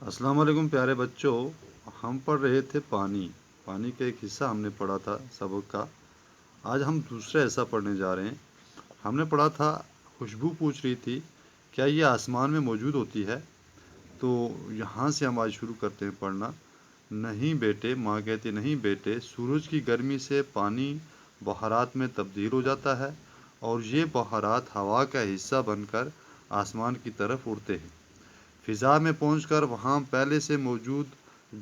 السلام علیکم پیارے بچوں، ہم پڑھ رہے تھے پانی کا ایک حصہ ہم نے پڑھا تھا سبق کا۔ آج ہم دوسرا حصہ پڑھنے جا رہے ہیں۔ ہم نے پڑھا تھا خوشبو پوچھ رہی تھی کیا یہ آسمان میں موجود ہوتی ہے، تو یہاں سے ہم آج شروع کرتے ہیں پڑھنا۔ نہیں بیٹے، ماں کہتی نہیں بیٹے، سورج کی گرمی سے پانی بخارات میں تبدیل ہو جاتا ہے اور یہ بخارات ہوا کا حصہ بن کر آسمان کی طرف اڑتے ہیں۔ فضا میں پہنچ کر وہاں پہلے سے موجود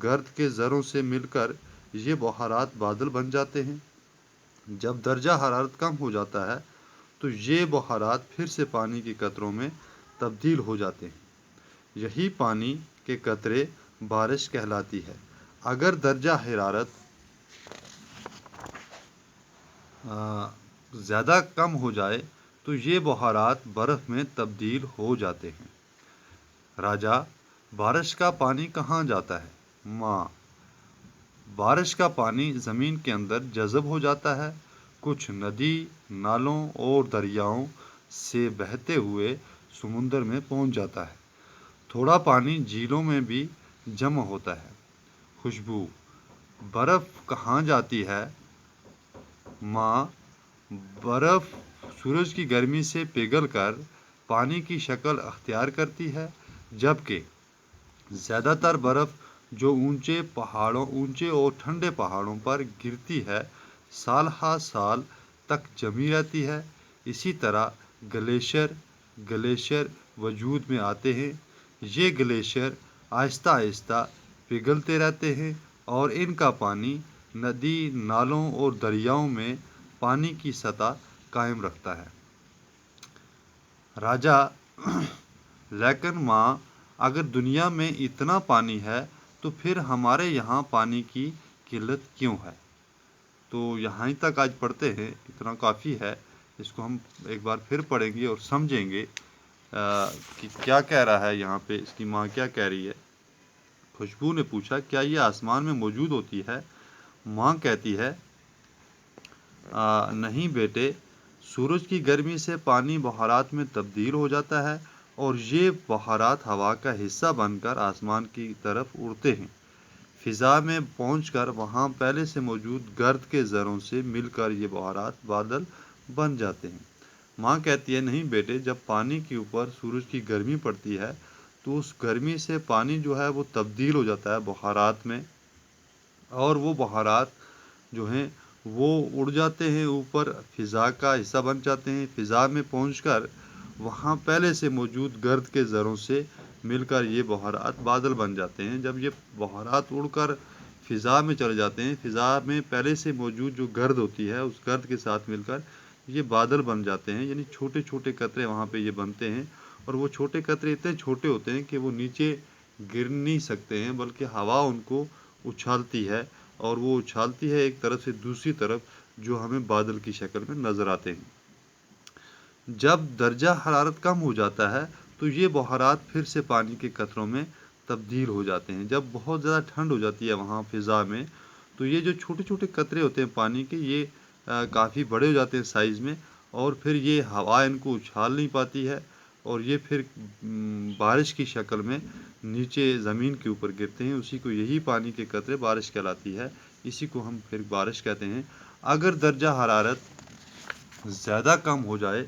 گرد کے ذروں سے مل کر یہ بخارات بادل بن جاتے ہیں۔ جب درجہ حرارت کم ہو جاتا ہے تو یہ بخارات پھر سے پانی کے قطروں میں تبدیل ہو جاتے ہیں۔ یہی پانی کے قطرے بارش کہلاتی ہے۔ اگر درجہ حرارت زیادہ کم ہو جائے تو یہ بخارات برف میں تبدیل ہو جاتے ہیں۔ راجا، بارش کا پانی کہاں جاتا ہے؟ ماں، بارش کا پانی زمین کے اندر جذب ہو جاتا ہے، کچھ ندی نالوں اور دریاؤں سے بہتے ہوئے سمندر میں پہنچ جاتا ہے، تھوڑا پانی جھیلوں میں بھی جمع ہوتا ہے۔ خوشبو، برف کہاں جاتی ہے؟ ماں، برف سورج کی گرمی سے پگھل کر پانی کی شکل اختیار کرتی ہے، جبکہ زیادہ تر برف جو اونچے اور ٹھنڈے پہاڑوں پر گرتی ہے سال ہا سال تک جمی رہتی ہے۔ اسی طرح گلیشیر وجود میں آتے ہیں۔ یہ گلیشیر آہستہ آہستہ پگھلتے رہتے ہیں اور ان کا پانی ندی نالوں اور دریاؤں میں پانی کی سطح قائم رکھتا ہے۔ راجا، لیکن ماں، اگر دنیا میں اتنا پانی ہے تو پھر ہمارے یہاں پانی کی قلت کیوں ہے؟ تو یہاں تک آج پڑھتے ہیں، اتنا کافی ہے۔ اس کو ہم ایک بار پھر پڑھیں گے اور سمجھیں گے کہ کیا کہہ رہا ہے یہاں پہ، اس کی ماں کیا کہہ رہی ہے۔ خوشبو نے پوچھا کیا یہ آسمان میں موجود ہوتی ہے؟ ماں کہتی ہے نہیں بیٹے، سورج کی گرمی سے پانی بخارات میں تبدیل ہو جاتا ہے اور یہ بخارات ہوا کا حصہ بن کر آسمان کی طرف اڑتے ہیں۔ فضا میں پہنچ کر وہاں پہلے سے موجود گرد کے ذروں سے مل کر یہ بخارات بادل بن جاتے ہیں۔ ماں کہتی ہے نہیں بیٹے، جب پانی کے اوپر سورج کی گرمی پڑتی ہے تو اس گرمی سے پانی جو ہے وہ تبدیل ہو جاتا ہے بخارات میں، اور وہ بخارات جو ہیں وہ اڑ جاتے ہیں اوپر، فضا کا حصہ بن جاتے ہیں۔ فضا میں پہنچ کر وہاں پہلے سے موجود گرد کے ذروں سے مل کر یہ بخارات بادل بن جاتے ہیں۔ جب یہ بخارات اڑ کر فضا میں چلے جاتے ہیں، فضا میں پہلے سے موجود جو گرد ہوتی ہے اس گرد کے ساتھ مل کر یہ بادل بن جاتے ہیں، یعنی چھوٹے چھوٹے قطرے وہاں پہ یہ بنتے ہیں، اور وہ چھوٹے قطرے اتنے چھوٹے ہوتے ہیں کہ وہ نیچے گر نہیں سکتے ہیں، بلکہ ہوا ان کو اچھالتی ہے، اور وہ اچھالتی ہے ایک طرف سے دوسری طرف، جو ہمیں بادل کی شکل میں نظر آتے ہیں۔ جب درجہ حرارت کم ہو جاتا ہے تو یہ بخارات پھر سے پانی کے قطروں میں تبدیل ہو جاتے ہیں۔ جب بہت زیادہ ٹھنڈ ہو جاتی ہے وہاں فضا میں، تو یہ جو چھوٹے چھوٹے قطرے ہوتے ہیں پانی کے، یہ کافی بڑے ہو جاتے ہیں سائز میں، اور پھر یہ ہوا ان کو اچھال نہیں پاتی ہے، اور یہ پھر بارش کی شکل میں نیچے زمین کے اوپر گرتے ہیں۔ اسی کو، یہی پانی کے قطرے بارش کہلاتی ہے، اسی کو ہم پھر بارش کہتے ہیں۔ اگر درجہ حرارت زیادہ کم ہو جائے،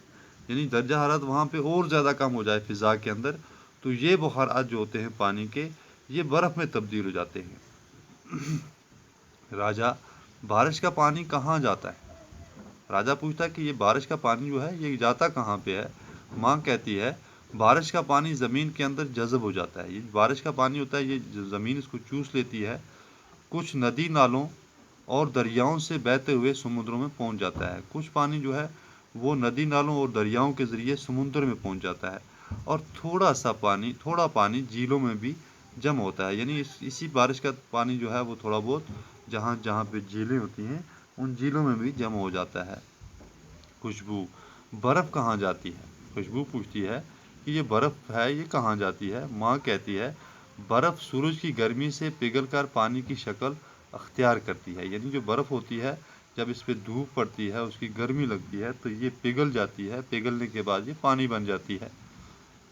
یعنی درجہ حرارت وہاں پہ اور زیادہ کم ہو جائے فضا کے اندر، تو یہ بخارات جو ہوتے ہیں پانی کے، یہ برف میں تبدیل ہو جاتے ہیں۔ راجا، بارش کا پانی کہاں جاتا ہے؟ راجا پوچھتا ہے کہ یہ بارش کا پانی جو ہے یہ جاتا کہاں پہ ہے؟ ماں کہتی ہے بارش کا پانی زمین کے اندر جذب ہو جاتا ہے۔ یہ بارش کا پانی ہوتا ہے، یہ زمین اس کو چوس لیتی ہے، کچھ ندی نالوں اور دریاؤں سے بہتے ہوئے سمندروں میں پہنچ جاتا ہے۔ کچھ پانی جو ہے وہ ندی نالوں اور دریاؤں کے ذریعے سمندر میں پہنچ جاتا ہے، اور تھوڑا پانی جھیلوں میں بھی جمع ہوتا ہے، یعنی اسی بارش کا پانی جو ہے وہ تھوڑا بہت جہاں پہ جھیلیں ہوتی ہیں ان جھیلوں میں بھی جمع ہو جاتا ہے۔ خوشبو، برف کہاں جاتی ہے؟ خوشبو پوچھتی ہے کہ یہ برف ہے یہ کہاں جاتی ہے؟ ماں کہتی ہے برف سورج کی گرمی سے پگھل کر پانی کی شکل اختیار کرتی ہے، یعنی جو برف ہوتی ہے جب اس پہ دھوپ پڑتی ہے، اس کی گرمی لگتی ہے تو یہ پگھل جاتی ہے، پگھلنے کے بعد یہ پانی بن جاتی ہے۔